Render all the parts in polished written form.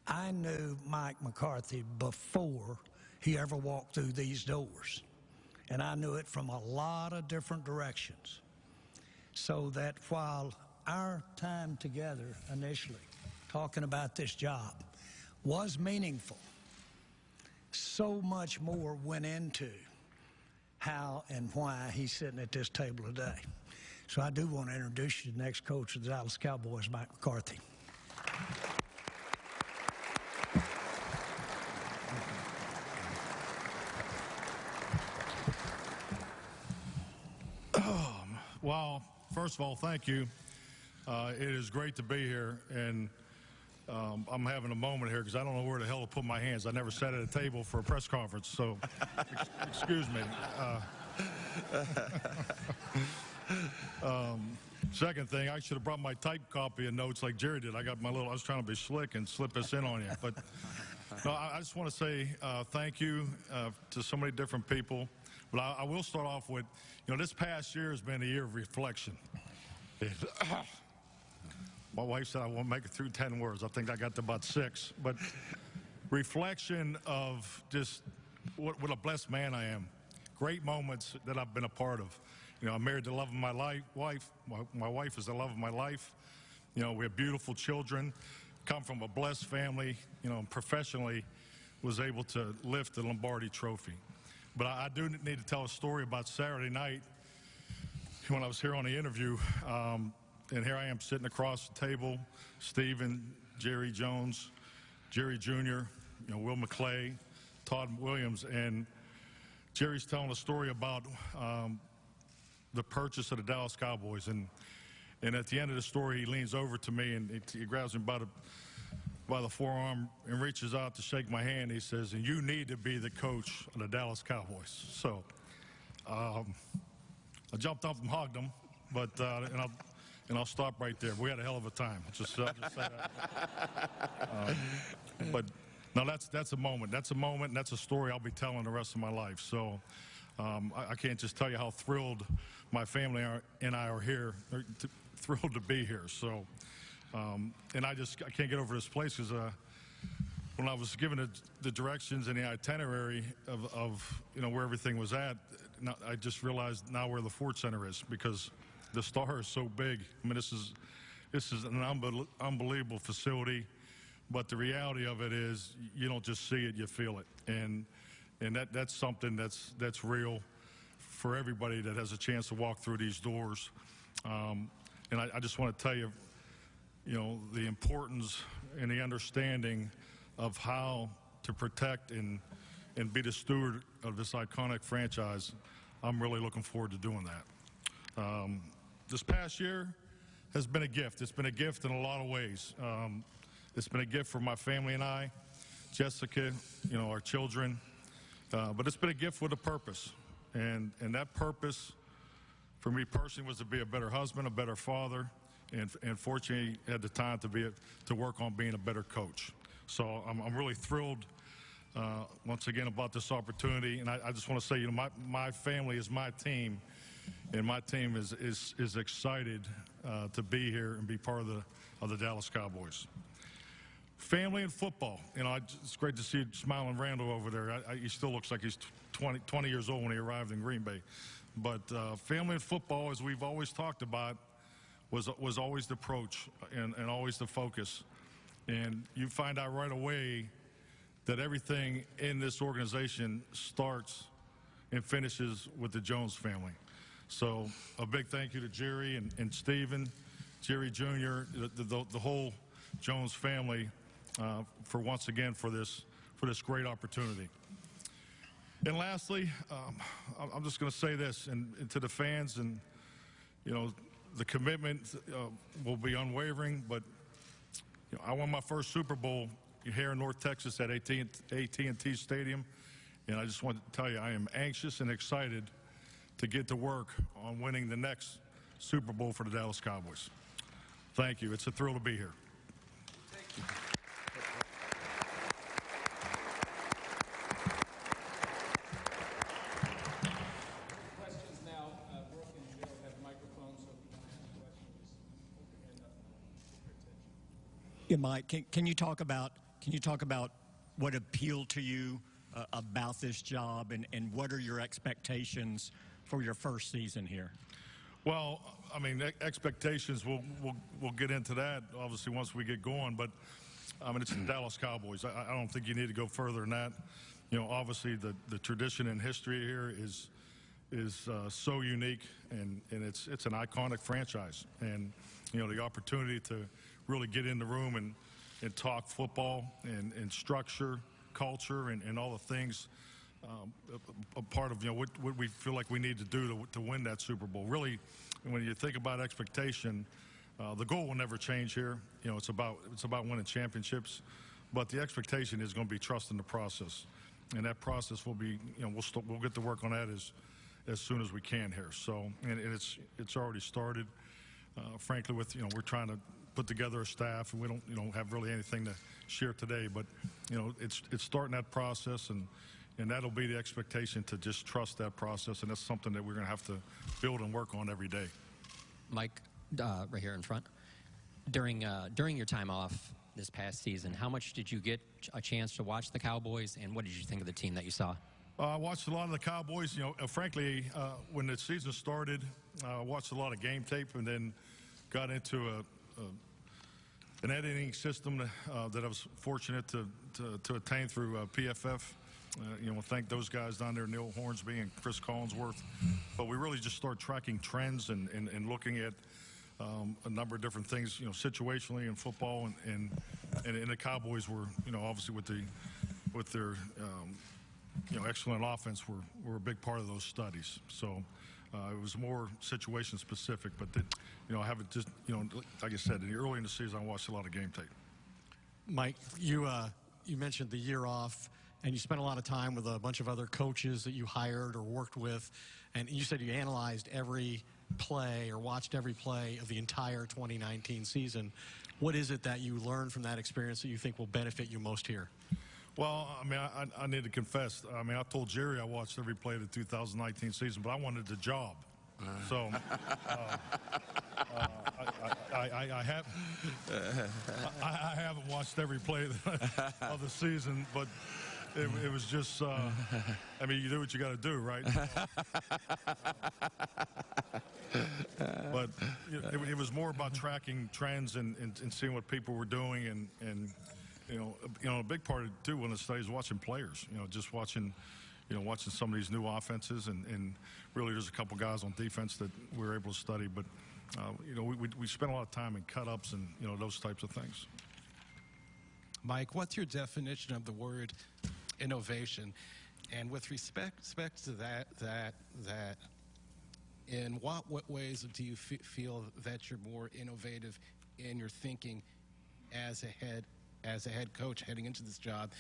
I knew Mike McCarthy before he ever walked through these doors. And I knew it from a lot of different directions. So that while our time together initially, talking about this job, was meaningful, so much more went into how and why he's sitting at this table today. So I do want to introduce you to the next coach of the Dallas Cowboys, Mike McCarthy. Well, first of all, thank you. It is great to be here, and I'm having a moment here because I don't know where the hell to put my hands. I never sat at a table for a press conference, so excuse me. Second thing, I should have brought my typed copy of notes like Jerry did. I was trying to be slick and slip this in on you. But no, I just want to say thank you to so many different people. But I will start off with, this past year has been a year of reflection. My wife said I won't make it through 10 words. I think I got to about 6. But reflection of just what a blessed man I am. Great moments that I've been a part of. I'm married to the love of my wife. My wife is the love of my life. We have beautiful children. Come from a blessed family. And professionally was able to lift the Lombardi Trophy. But I do need to tell a story about Saturday night when I was here on the interview. And here I am sitting across the table, Stephen, Jerry Jones, Jerry Jr., Will McClay, Todd Williams, and Jerry's telling a story about the purchase of the Dallas Cowboys. And at the end of the story, he leans over to me and he grabs me by the forearm and reaches out to shake my hand. He says, "And you need to be the coach of the Dallas Cowboys." So I jumped up and hugged him, but and I'll stop right there. We had a hell of a time. Just say that. But no, that's a moment. That's a moment, and that's a story I'll be telling the rest of my life. So I can't just tell you how thrilled my family and I are here, thrilled to be here. So, and I can't get over this place because when I was given the directions and the itinerary of where everything was at, I just realized now where the Ford Center is because the Star is so big. I mean, this is an unbelievable facility, but the reality of it is you don't just see it, you feel it, and that's something that's real for everybody that has a chance to walk through these doors. And I just want to tell you, the importance and the understanding of how to protect and be the steward of this iconic franchise. I'm really looking forward to doing that. This past year has been a gift. It's been a gift in a lot of ways. It's been a gift for my family and I, Jessica, our children. But it's been a gift with a purpose. And that purpose, for me personally, was to be a better husband, a better father, and fortunately had the time to work on being a better coach. So I'm really thrilled once again about this opportunity. And I just want to say, my family is my team, and my team is excited to be here and be part of the Dallas Cowboys. Family and football. It's great to see smiling Randall over there. He still looks like he's 20 years old when he arrived in Green Bay. But family and football, as we've always talked about, was always the approach and always the focus. And you find out right away that everything in this organization starts and finishes with the Jones family. So a big thank you to Jerry and Stephen, Jerry Jr., the whole Jones family for once again for this great opportunity. And lastly, I'm just going to say this and to the fans, and the commitment will be unwavering. But I won my first Super Bowl here in North Texas at AT&T Stadium, and I just want to tell you I am anxious and excited to get to work on winning the next Super Bowl for the Dallas Cowboys. Thank you. It's a thrill to be here. Thank you. Questions now. Brooke and Joe have microphones, so if you want to ask questions, just hold your hand up and I'll get your attention. Yeah, Mike, can you talk about Can you talk about what appealed to you about this job, and what are your expectations for your first season here? Well, I mean, expectations, we'll get into that, obviously, once we get going. But, I mean, it's the Dallas Cowboys. I don't think you need to go further than that. You know, obviously, the tradition and history here is so unique, and it's an iconic franchise. And, you know, the opportunity to really get in the room and talk football and structure, culture, and all the things a part of, you know, what we feel like we need to do to win that Super Bowl. Really, when you think about expectation, the goal will never change here. You know, it's about winning championships, but the expectation is going to be trust in the process, and that process will be, you know, we'll get to work on that as soon as we can here. So, and it's already started. Frankly, with, you know, we're trying to put together a staff, and we don't, you know, have really anything to share today, but, you know, it's starting that process, and that'll be the expectation, to just trust that process, and that's something that we're going to have to build and work on every day. Mike, right here in front. During your time off this past season, how much did you get a chance to watch the Cowboys, and what did you think of the team that you saw? I watched a lot of the Cowboys. You know, frankly, when the season started, I watched a lot of game tape, and then got into an editing system that I was fortunate to attain through PFF. You know, thank those guys down there, Neil Hornsby and Chris Collinsworth. But we really just start tracking trends and looking at a number of different things, you know, situationally in football, and the Cowboys were, you know, obviously with their you know, excellent offense were a big part of those studies. So it was more situation specific, but you know, I haven't just, you know, like I said, early in the season, I watched a lot of game tape. Mike, you mentioned the year off, and you spent a lot of time with a bunch of other coaches that you hired or worked with, and you said you analyzed every play or watched every play of the entire 2019 season. What is it that you learned from that experience that you think will benefit you most here? Well, I mean, I need to confess. I mean, I told Jerry I watched every play of the 2019 season, but I wanted the job. So I haven't watched every play of the season, but it was just, I mean, you do what you got to do, right? But it was more about tracking trends and seeing what people were doing, and you know, a big part of it too when the study is watching players. You know, just watching some of these new offenses, and really there's a couple guys on defense that we were able to study. But you know, we spent a lot of time in cut-ups and, you know, those types of things. Mike, what's your definition of the word innovation? And with respect to that, in what ways do you feel that you're more innovative in your thinking as a head coach heading into this job?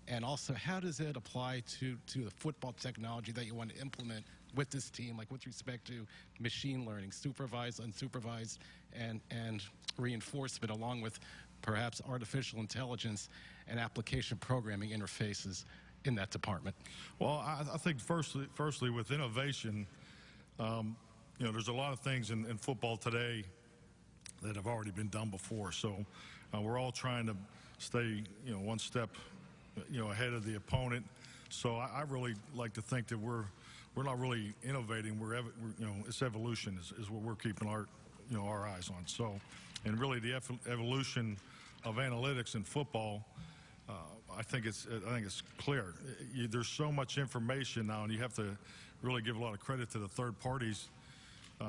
And also, how does it apply to the football technology that you want to implement with this team, like with respect to machine learning, supervised, unsupervised, and reinforcement, along with perhaps artificial intelligence and application programming interfaces in that department? Well, I think firstly with innovation, you know, there's a lot of things in football today that have already been done before. So we're all trying to stay, you know, one step, you know, ahead of the opponent. So I really like to think that we're not really innovating. We're you know, it's evolution is what we're keeping our, you know, our eyes on. So, and really the evolution of analytics in football, I think it's clear. There's so much information now, and you have to really give a lot of credit to the third parties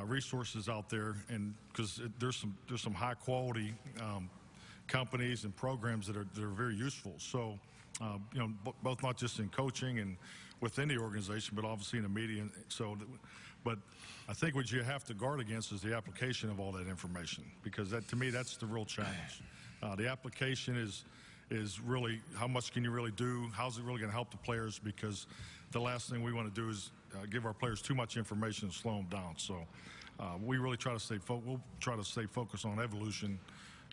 resources out there, and because there's some high quality companies and programs that are very useful. So, you know, both not just in coaching and within the organization, but obviously in the media. So, but I think what you have to guard against is the application of all that information, because that, to me, that's the real challenge. The application is really how much can you really do? How's it really going to help the players? Because the last thing we want to do is give our players too much information and slow them down. So we really try to we'll try to stay focused on evolution,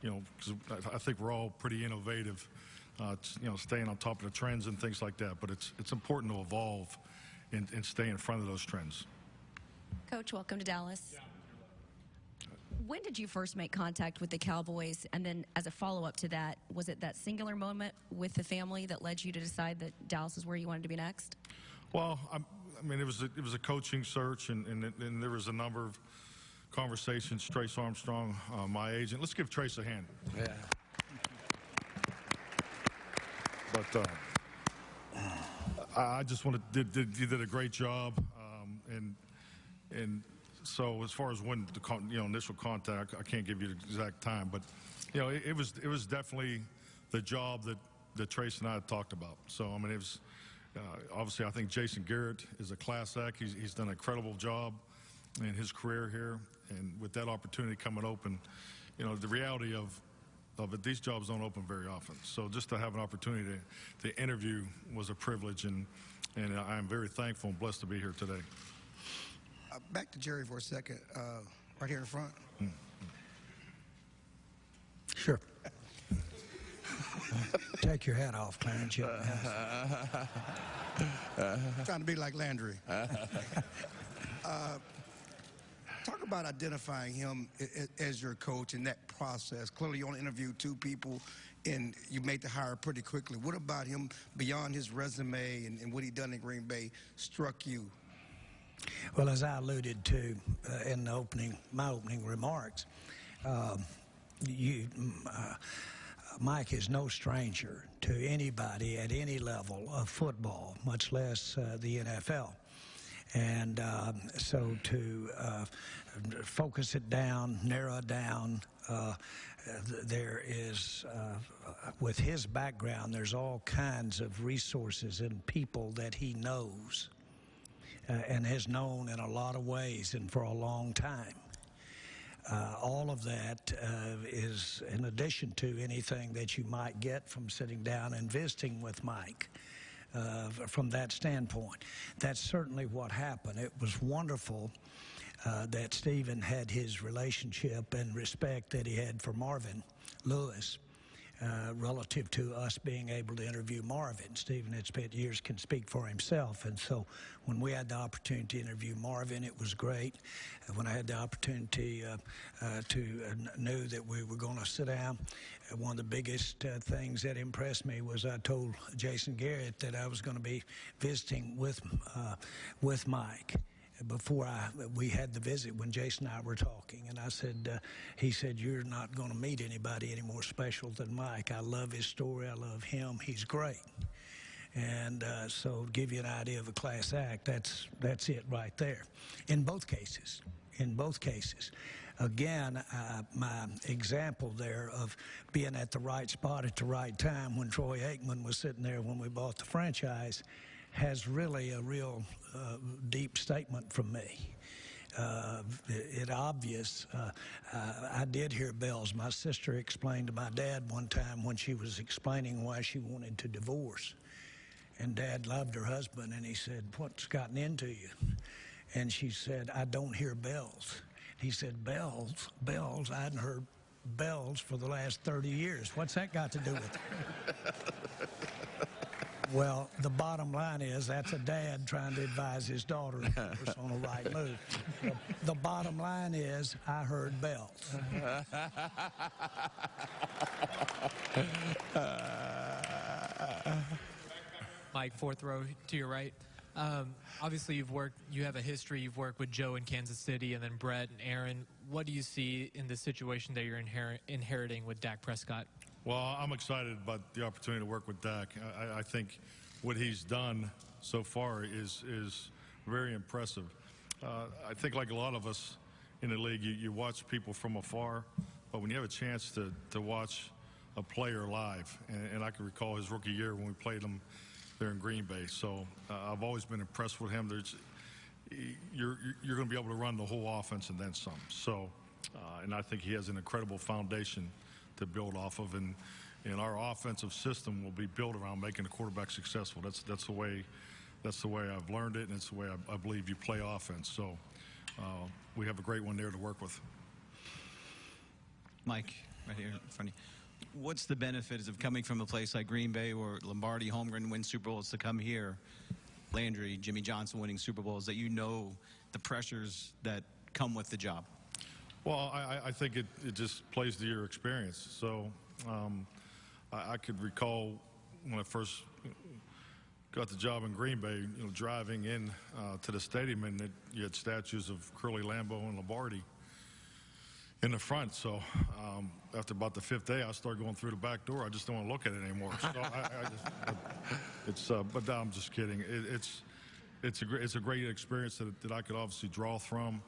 you know, because I think we're all pretty innovative, you know, staying on top of the trends and things like that. But it's important to evolve and stay in front of those trends. Coach, welcome to Dallas. when did you first make contact with the Cowboys? And then as a follow-up to that, was it that singular moment with the family that led you to decide that Dallas is where you wanted to be next? Well, I mean, it was a coaching search, and there was a number of conversations. Trace Armstrong, my agent. Let's give Trace a hand. Yeah. But I just wanted you did a great job, and so as far as when the initial contact, I can't give you the exact time, but it was definitely the job that Trace and I had talked about. So I mean, it was obviously I think Jason Garrett is a class act. He's done an incredible job in his career here, and with that opportunity coming open, the reality of it, these jobs don't open very often. So just to have an opportunity to interview was a privilege, and I am very thankful and blessed to be here today. Back to Jerry for a second, right here in front. Sure. Take your hat off, Clarence. Trying to be like Landry. Talk about identifying him as your coach in that process. Clearly, you only interviewed 2 people, and you made the hire pretty quickly. What about him beyond his resume and what he done in Green Bay struck you? Well, as I alluded to in my opening remarks, Mike is no stranger to anybody at any level of football, much less the NFL. And so to focus it down, narrow it down, there is, with his background, there's all kinds of resources and people that he knows and has known in a lot of ways and for a long time. All of that is in addition to anything that you might get from sitting down and visiting with Mike. From that standpoint, that's certainly what happened. It was wonderful that Stephen had his relationship and respect that he had for Marvin Lewis relative to us being able to interview Marvin. Stephen had spent years, can speak for himself, and so when we had the opportunity to interview Marvin, it was great. When I had the opportunity knew that we were going to sit down, one of the biggest things that impressed me was I told Jason Garrett that I was going to be visiting with Mike before we had the visit when Jason and I were talking, and I said, he said, "You're not going to meet anybody any more special than Mike. I love his story. I love him. He's great." And so to give you an idea of a class act, that's it right there. In both cases. Again, my example there of being at the right spot at the right time when Troy Aikman was sitting there when we bought the franchise has really a real deep statement from me. It obvious. I did hear bells. My sister explained to my dad one time when she was explaining why she wanted to divorce. And Dad loved her husband, and he said, "What's gotten into you?" And she said, "I don't hear bells." He said, bells? I hadn't heard bells for the last 30 years. What's that got to do with it? Well, the bottom line is that's a dad trying to advise his daughter on the right move. The bottom line is I heard bells. Mike, 4th row to your right. Obviously, you have a history. You've worked with Joe in Kansas City and then Brett and Aaron. What do you see in the situation that you're inheriting with Dak Prescott? Well, I'm excited about the opportunity to work with Dak. I think what he's done so far is very impressive. I think like a lot of us in the league, you watch people from afar, but when you have a chance to watch a player live, and I can recall his rookie year when we played him there in Green Bay. So I've always been impressed with him. You're going to be able to run the whole offense and then some. So, and I think he has an incredible foundation to build off of, and our offensive system will be built around making the quarterback successful. That's the way I've learned it, and it's the way I believe you play offense. So we have a great one there to work with. Mike, right here in front of you. What's the benefit of coming from a place like Green Bay or Lombardi, Holmgren win Super Bowls to come here, Landry, Jimmy Johnson winning Super Bowls, that you know the pressures that come with the job? Well, I think it just plays to your experience. So I could recall when I first got the job in Green Bay, driving in to the stadium, and you had statues of Curly, Lambeau, and Lombardi in the front. So after about the 5th day, I started going through the back door. I just don't want to look at it anymore. So but I'm just kidding. It's a great experience that I could obviously draw from.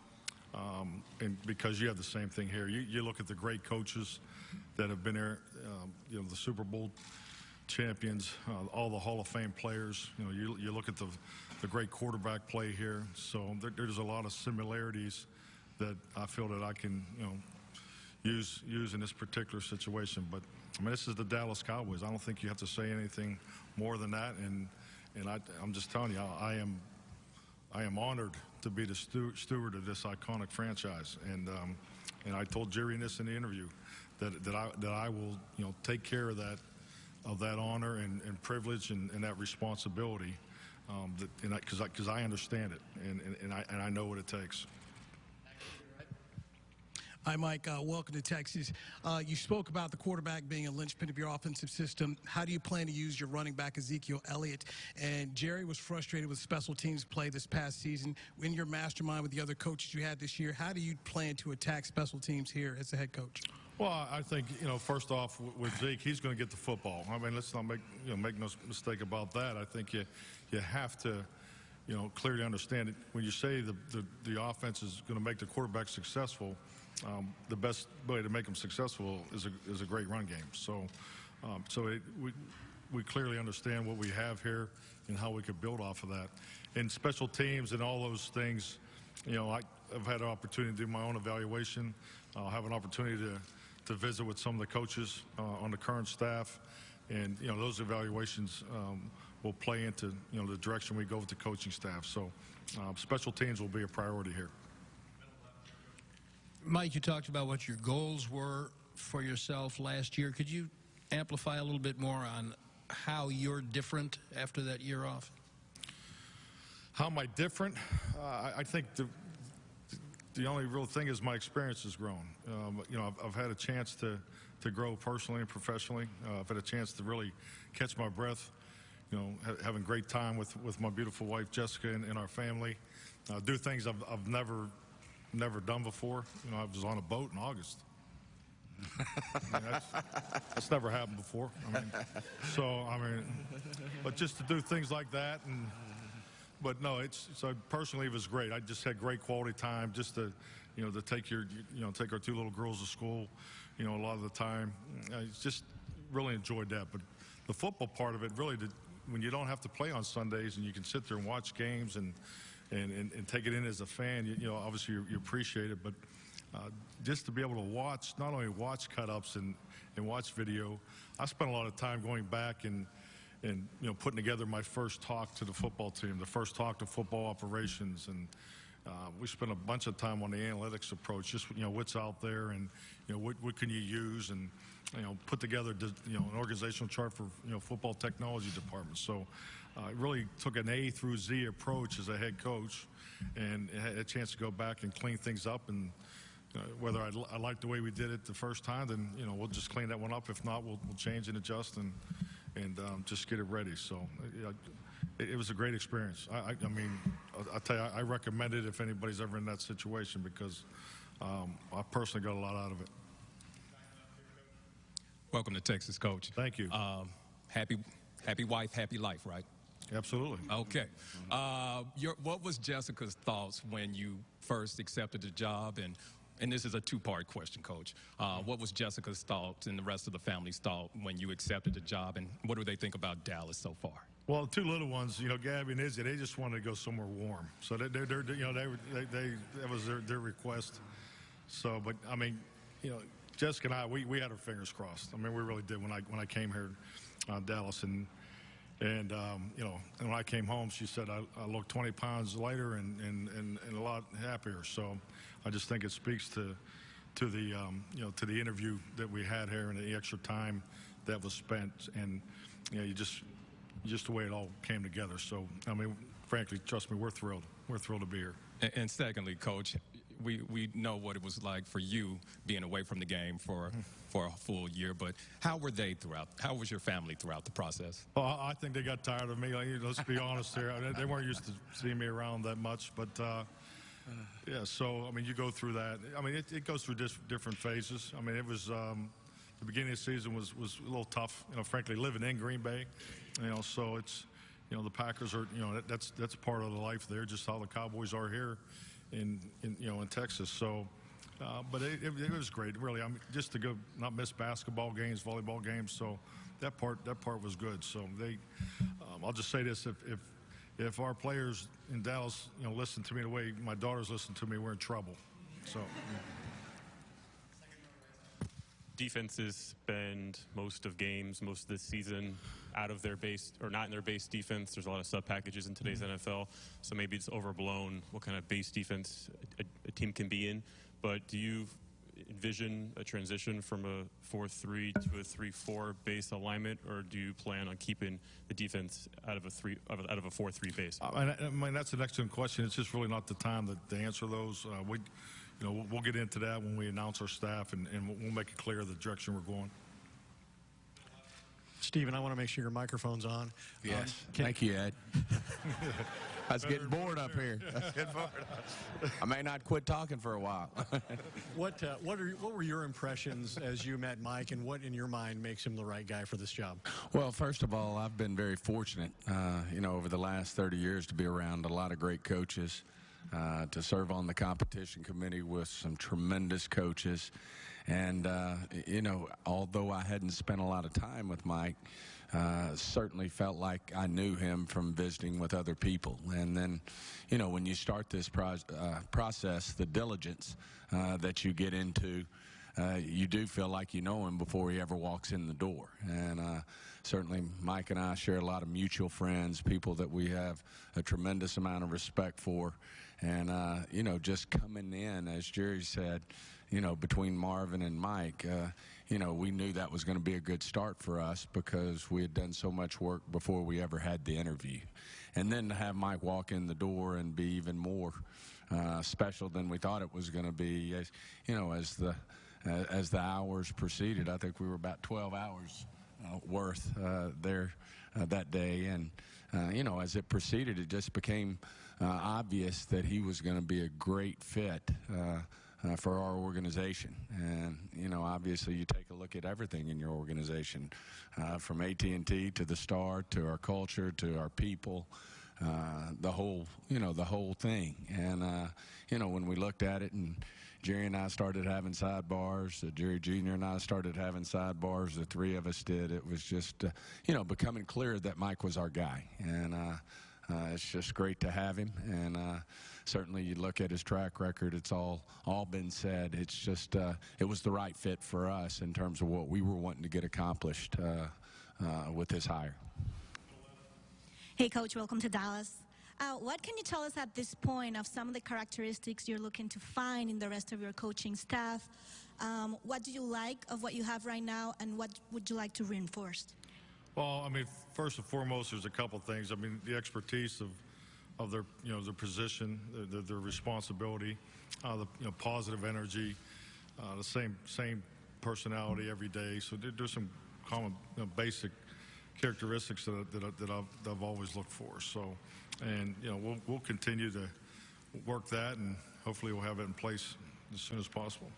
And because you have the same thing here, you look at the great coaches that have been there, the Super Bowl champions, all the Hall of Fame players. You look at the great quarterback play here. So there's a lot of similarities that I feel that I can use in this particular situation. But I mean, this is the Dallas Cowboys. I don't think you have to say anything more than that. And I'm just telling you, I am honored to be the steward of this iconic franchise. And I told Jerry in the interview that I will take care of that honor and privilege and that responsibility, because I understand it and I know what it takes. Hi, Mike. Welcome to Texas. You spoke about the quarterback being a linchpin of your offensive system. How do you plan to use your running back, Ezekiel Elliott? And Jerry was frustrated with special teams play this past season. In your mastermind with the other coaches you had this year, how do you plan to attack special teams here as the head coach? Well, I think, first off, with Zeke, he's going to get the football. I mean, let's not make no mistake about that. I think you have to, clearly understand it. When you say the offense is going to make the quarterback successful, the best way to make them successful is a great run game. So, we clearly understand what we have here and how we could build off of that. And special teams and all those things, I've had an opportunity to do my own evaluation. I'll have an opportunity to visit with some of the coaches on the current staff, and those evaluations will play into the direction we go with the coaching staff. So, special teams will be a priority here. Mike, you talked about what your goals were for yourself last year. Could you amplify a little bit more on how you're different after that year off? How am I different? I think the only real thing is my experience has grown. I've had a chance to grow personally and professionally. I've had a chance to really catch my breath, having great time with my beautiful wife, Jessica, and our family. Do things I've never done before. I was on a boat in August. That's never happened before. But just to do things like that, but no, so personally it was great. I just had great quality time, just to take take our 2 little girls to school, a lot of the time. I just really enjoyed that. But the football part of it, really, when you don't have to play on Sundays and you can sit there and watch games and take it in as a fan, obviously you appreciate it, but just to be able to watch, not only watch cut-ups and watch video. I spent a lot of time going back and putting together my first talk to the football team, the first talk to football operations, and we spent a bunch of time on the analytics approach, just what's out there and what can you use, and put together an organizational chart for football technology department. So I really took an A through Z approach as a head coach, and had a chance to go back and clean things up. And whether I like the way we did it the first time, then we'll just clean that one up. If not, we'll change and adjust and just get it ready. So it was a great experience. I mean, I'll tell you, I recommend it if anybody's ever in that situation, because I personally got a lot out of it. Welcome to Texas, Coach. Thank you. Happy wife, happy life, right? Absolutely. Okay. What was Jessica's thoughts when you first accepted the job? And this is a 2-part question, Coach. What was Jessica's thoughts and the rest of the family's thought when you accepted the job, and what do they think about Dallas so far? Well, the 2 little ones, Gabby and Izzy, they just wanted to go somewhere warm. So that was their request. So, but I mean, Jessica and I, we had our fingers crossed. I mean, we really did when I came here, Dallas, and when I came home, she said I looked 20 pounds lighter and a lot happier. So I just think it speaks to the interview that we had here and the extra time that was spent, and just the way it all came together. So I mean, frankly, trust me, we're thrilled. We're thrilled to be here. And secondly, Coach, we know what it was like for you being away from the game for a full year. But how were they throughout? How was your family throughout the process? Well, I think they got tired of me. Like, let's be honest here. They weren't used to seeing me around that much. But, yeah, so, I mean, you go through that. I mean, it goes through different phases. I mean, it was the beginning of the season was a little tough, frankly, living in Green Bay. So it's, the Packers are, that's part of the life there, just how the Cowboys are here in Texas. So, but it was great, really. I mean, just to go not miss basketball games, volleyball games. So that part was good. So I'll just say this: if our players in Dallas, listen to me the way my daughters listen to me, we're in trouble. So. Defenses spend most of games, most of this season out of their base or not in their base defense. There's a lot of sub packages in today's NFL, so maybe it's overblown what kind of base defense a team can be in. But do you envision a transition from a 4-3 to a 3-4 base alignment, or do you plan on keeping the defense out of a 4-3 base? I mean, that's an excellent question. It's just really not the time to answer those. We'll get into that when we announce our staff, and we'll make it clear the direction we're going. Stephen, I want to make sure your microphone's on. Yes. Thank you, Ed. I was getting bored up here. I may not quit talking for a while. What were your impressions as you met Mike, and what in your mind makes him the right guy for this job? Well, first of all, I've been very fortunate, over the last 30 years to be around a lot of great coaches, to serve on the competition committee with some tremendous coaches. And, although I hadn't spent a lot of time with Mike, certainly felt like I knew him from visiting with other people. And then, when you start this process, the diligence that you get into, you do feel like you know him before he ever walks in the door. And certainly Mike and I share a lot of mutual friends, people that we have a tremendous amount of respect for. And, just coming in, as Jerry said, between Marvin and Mike, we knew that was going to be a good start for us because we had done so much work before we ever had the interview. And then to have Mike walk in the door and be even more special than we thought it was going to be, as the hours proceeded. I think we were about 12 hours worth there that day. And, as it proceeded, it just became obvious that he was going to be a great fit for our organization. And, obviously you take a look at everything in your organization, from AT&T to the Star to our culture to our people, the whole thing. And, when we looked at it and Jerry and I started having sidebars, Jerry Jr. and I started having sidebars, the three of us did, it was just, becoming clear that Mike was our guy. And it's just great to have him. And certainly you look at his track record, it's all been said. It's just, it was the right fit for us in terms of what we were wanting to get accomplished with this hire. Hey, Coach, welcome to Dallas. What can you tell us at this point of some of the characteristics you're looking to find in the rest of your coaching staff? What do you like of what you have right now, and what would you like to reinforce? Well, I mean, first and foremost, there's a couple things. I mean, the expertise of their, their position, their responsibility, the positive energy, the same personality every day. So there's some common, basic characteristics that I've always looked for. So, and we'll continue to work that, and hopefully we'll have it in place as soon as possible.